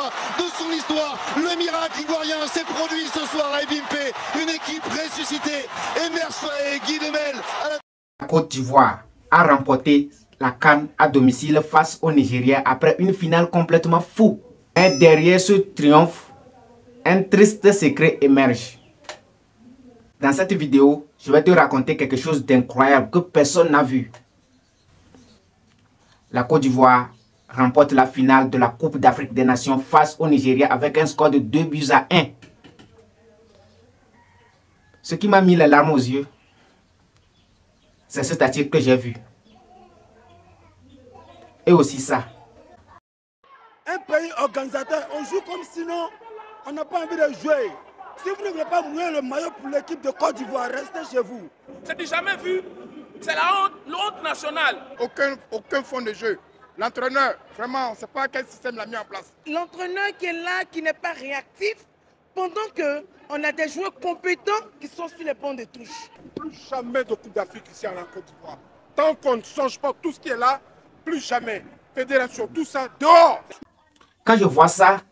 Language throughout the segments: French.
fois de son histoire, le miracle ivoirien s'est produit ce soir à Ebimpe. Une équipe ressuscitée. Emerse Faé, Guy Demel. La Côte d'Ivoire a remporté la CAN à domicile face au Nigeria après une finale complètement fou. Et derrière ce triomphe, un triste secret émerge. Dans cette vidéo, je vais te raconter quelque chose d'incroyable que personne n'a vu. La Côte d'Ivoire remporte la finale de la Coupe d'Afrique des Nations face au Nigeria avec un score de 2-1. Ce qui m'a mis les larmes aux yeux, c'est cet article que j'ai vu. Et aussi ça. Un pays organisateur, on joue comme sinon on n'a pas envie de jouer. Si vous ne voulez pas mouiller le maillot pour l'équipe de Côte d'Ivoire, restez chez vous. C'est du jamais vu. C'est la honte nationale. Aucun fond de jeu. L'entraîneur, vraiment, on ne sait pas quel système l'a mis en place. L'entraîneur qui est là, qui n'est pas réactif, pendant qu'on a des joueurs compétents qui sont sur les bancs de touche. Plus jamais de Coupe d'Afrique ici en Côte d'Ivoire. Tant qu'on ne change pas tout ce qui est là, plus jamais. Fédération, tout ça, dehors. Quand je vois ça,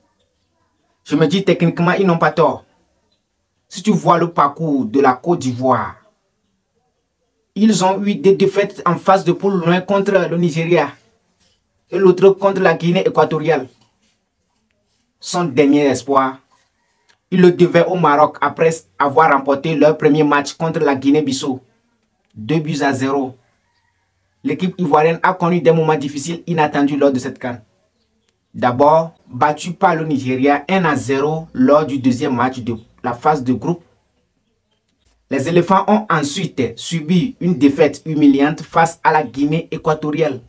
je me dis techniquement, ils n'ont pas tort. Si tu vois le parcours de la Côte d'Ivoire, ils ont eu des défaites en phase de poule loin contre le Nigeria et l'autre contre la Guinée équatoriale. Son dernier espoir, ils le devaient au Maroc après avoir remporté leur premier match contre la Guinée-Bissau. 2-0. L'équipe ivoirienne a connu des moments difficiles inattendus lors de cette CAN. D'abord, battu par le Nigeria 1-0 lors du deuxième match de la phase de groupe. Les éléphants ont ensuite subi une défaite humiliante face à la Guinée équatoriale.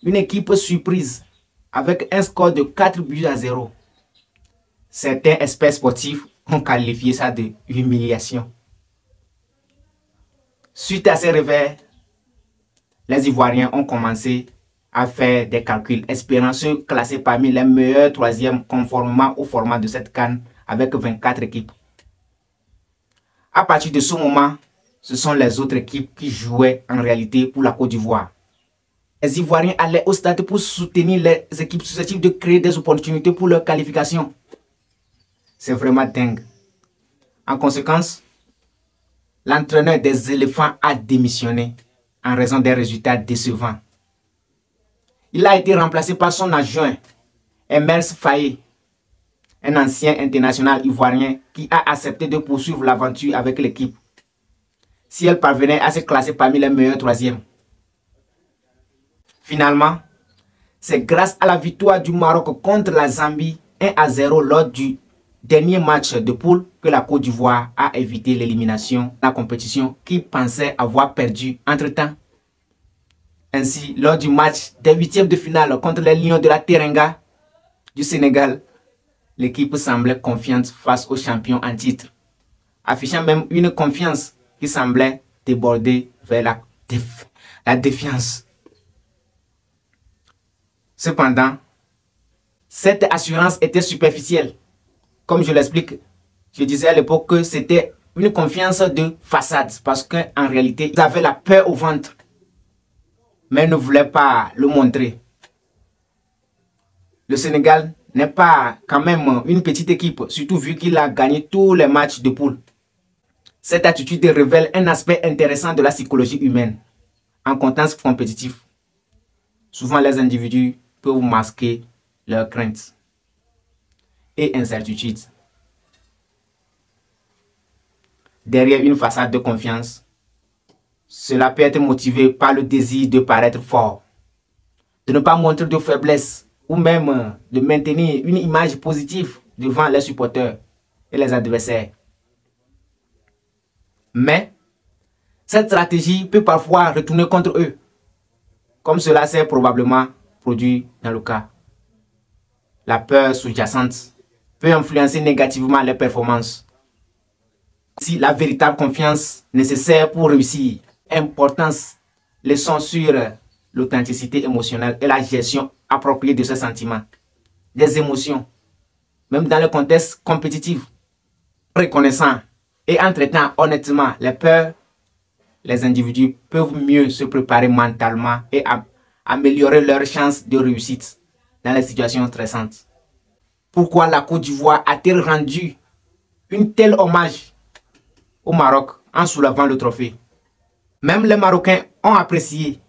Une équipe surprise avec un score de 4-0. Certains experts sportifs ont qualifié ça de humiliation. Suite à ces revers, les Ivoiriens ont commencé à faire des calculs, espérant se classer parmi les meilleurs troisièmes conformément au format de cette CAN avec 24 équipes. À partir de ce moment, ce sont les autres équipes qui jouaient en réalité pour la Côte d'Ivoire. Les Ivoiriens allaient au stade pour soutenir les équipes susceptibles de créer des opportunités pour leur qualification. C'est vraiment dingue. En conséquence, l'entraîneur des éléphants a démissionné en raison des résultats décevants. Il a été remplacé par son adjoint, Emerse Faé, un ancien international ivoirien qui a accepté de poursuivre l'aventure avec l'équipe si elle parvenait à se classer parmi les meilleurs troisièmes. Finalement, c'est grâce à la victoire du Maroc contre la Zambie 1-0 lors du dernier match de poule que la Côte d'Ivoire a évité l'élimination de la compétition qu'il pensait avoir perdu entre-temps. Ainsi, lors du match des huitièmes de finale contre les Lions de la Teranga du Sénégal, l'équipe semblait confiante face aux champions en titre, affichant même une confiance qui semblait déborder vers la défiance. Cependant, cette assurance était superficielle. Comme je l'explique, je disais à l'époque que c'était une confiance de façade parce qu'en réalité, ils avaient la peur au ventre, mais ne voulaient pas le montrer. Le Sénégal n'est pas quand même une petite équipe, surtout vu qu'il a gagné tous les matchs de poule. Cette attitude révèle un aspect intéressant de la psychologie humaine. En contexte compétitif, souvent les individus peuvent masquer leurs craintes et incertitudes derrière une façade de confiance. Cela peut être motivé par le désir de paraître fort, de ne pas montrer de faiblesse ou même de maintenir une image positive devant les supporters et les adversaires. Mais cette stratégie peut parfois retourner contre eux, comme cela s'est probablement produit dans le cas. La peur sous-jacente peut influencer négativement les performances. Si la véritable confiance nécessaire pour réussir, importance, leçon sur l'authenticité émotionnelle et la gestion appropriée de ces sentiments, des émotions, même dans le contexte compétitif. Reconnaissant et en traitant honnêtement les peurs, les individus peuvent mieux se préparer mentalement et améliorer leurs chances de réussite dans les situations stressantes. pourquoi la Côte d'Ivoire a-t-elle rendu une telle hommage au Maroc en soulevant le trophée. Même les Marocains ont apprécié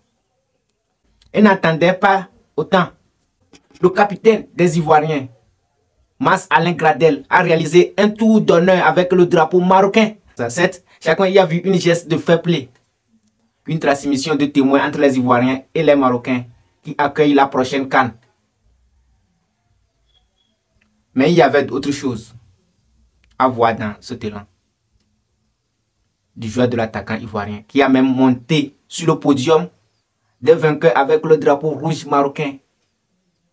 et n'attendaient pas autant. Le capitaine des Ivoiriens, Mas Alain Gradel, a réalisé un tour d'honneur avec le drapeau marocain. Chacun y a vu une geste de fair play, une transmission de témoins entre les Ivoiriens et les Marocains qui accueillent la prochaine CAN. Mais il y avait d'autres choses à voir dans ce terrain du joueur de l'attaquant ivoirien qui a même monté sur le podium des vainqueurs avec le drapeau rouge marocain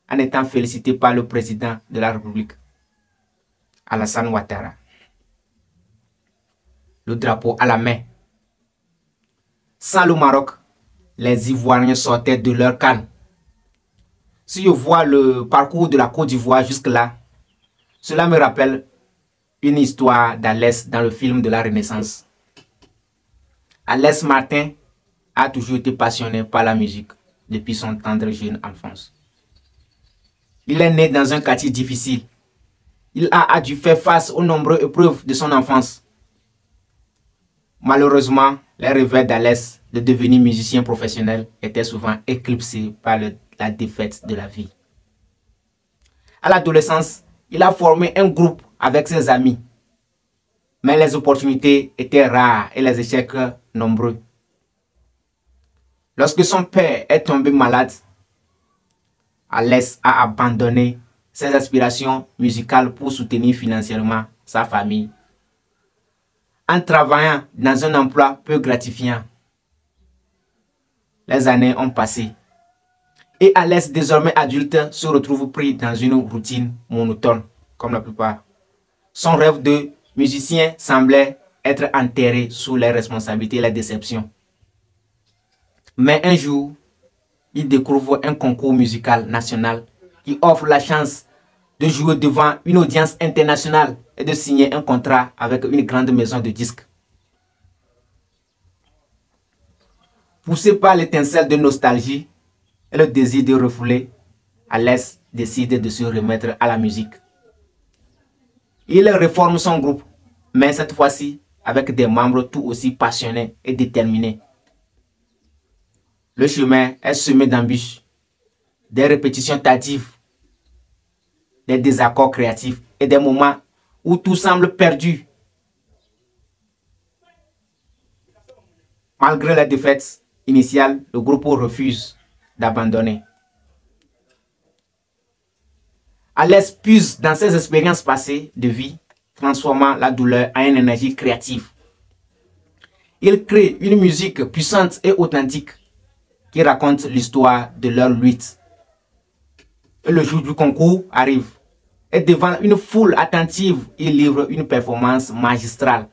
en étant félicité par le président de la République, Alassane Ouattara. Le drapeau à la main. Sans le Maroc, les Ivoiriens sortaient de leur CAN. Si je vois le parcours de la Côte d'Ivoire jusque-là, cela me rappelle une histoire d'Alès dans le film de la Renaissance. Alès Martin a toujours été passionné par la musique depuis son tendre jeune enfance. Il est né dans un quartier difficile. Il a dû faire face aux nombreuses épreuves de son enfance. Malheureusement, les rêves d'Alès de devenir musicien professionnel étaient souvent éclipsés par la défaite de la vie. À l'adolescence, il a formé un groupe avec ses amis. Mais les opportunités étaient rares et les échecs nombreux. Lorsque son père est tombé malade, Alès a abandonné ses aspirations musicales pour soutenir financièrement sa famille en travaillant dans un emploi peu gratifiant. Les années ont passé et Alès, désormais adulte, se retrouve pris dans une routine monotone, comme la plupart. Son rêve de musicien semblait être enterré sous les responsabilités et les déceptions. Mais un jour, il découvre un concours musical national qui offre la chance de jouer devant une audience internationale et de signer un contrat avec une grande maison de disques. Poussé par l'étincelle de nostalgie et le désir de refouler, Alès décide de se remettre à la musique. Il réforme son groupe, mais cette fois-ci avec des membres tout aussi passionnés et déterminés. Le chemin est semé d'embûches, des répétitions tardives, des désaccords créatifs et des moments où tout semble perdu. Malgré la défaite initiale, le groupe refuse d'abandonner. Alès puise dans ses expériences passées de vie, transformant la douleur en une énergie créative. Il crée une musique puissante et authentique qui raconte l'histoire de leur lutte. Et le jour du concours arrive. Et devant une foule attentive, il livre une performance magistrale.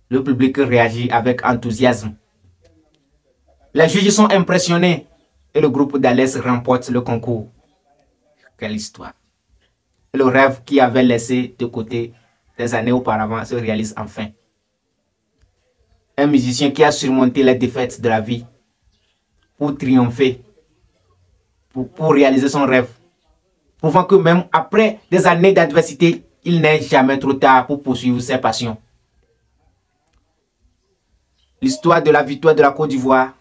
Le public réagit avec enthousiasme. Les juges sont impressionnés et le groupe d'Alès remporte le concours. Quelle histoire! Et le rêve qui avait laissé de côté des années auparavant se réalise enfin. Un musicien qui a surmonté les défaites de la vie pour triompher, pour réaliser son rêve, prouvant que même après des années d'adversité, il n'est jamais trop tard pour poursuivre ses passions. L'histoire de la victoire de la Côte d'Ivoire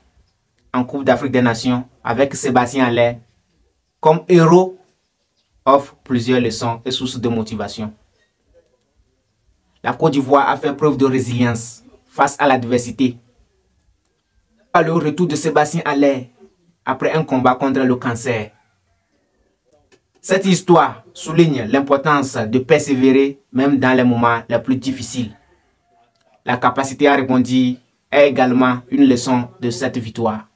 en Coupe d'Afrique des Nations avec Sébastien Haller comme héros offre plusieurs leçons et sources de motivation. La Côte d'Ivoire a fait preuve de résilience face à l'adversité. À le retour de Sébastien Haller après un combat contre le cancer. Cette histoire souligne l'importance de persévérer même dans les moments les plus difficiles. La capacité à rebondir est également une leçon de cette victoire.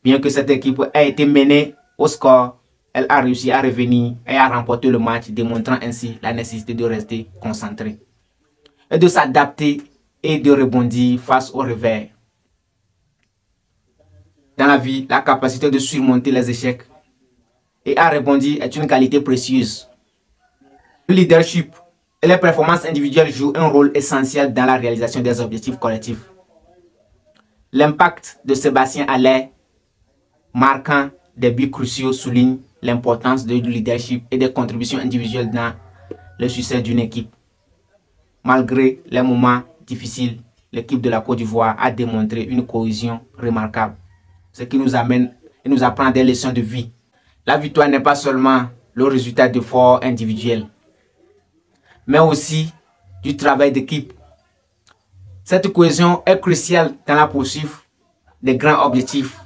Bien que cette équipe ait été menée au score, elle a réussi à revenir et à remporter le match, démontrant ainsi la nécessité de rester concentré et de s'adapter et de rebondir face au revers. Dans la vie, la capacité de surmonter les échecs et à rebondir est une qualité précieuse. Le leadership et les performances individuelles jouent un rôle essentiel dans la réalisation des objectifs collectifs. L'impact de Sébastien Haller, marquant des buts cruciaux, souligne l'importance du leadership et des contributions individuelles dans le succès d'une équipe. Malgré les moments difficiles, l'équipe de la Côte d'Ivoire a démontré une cohésion remarquable, ce qui nous amène et nous apprend des leçons de vie. La victoire n'est pas seulement le résultat d'efforts individuels, mais aussi du travail d'équipe. Cette cohésion est cruciale dans la poursuite des grands objectifs.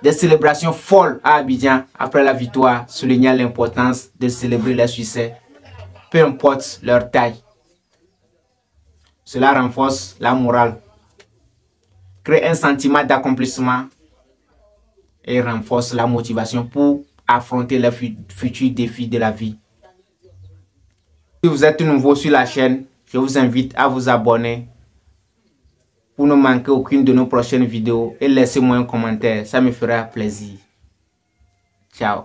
Des célébrations folles à Abidjan après la victoire, soulignant l'importance de célébrer les succès, peu importe leur taille. Cela renforce la morale, crée un sentiment d'accomplissement et renforce la motivation pour affronter les futurs défis de la vie. Si vous êtes nouveau sur la chaîne, je vous invite à vous abonner pour ne manquer aucune de nos prochaines vidéos et laissez-moi un commentaire, ça me fera plaisir. Ciao.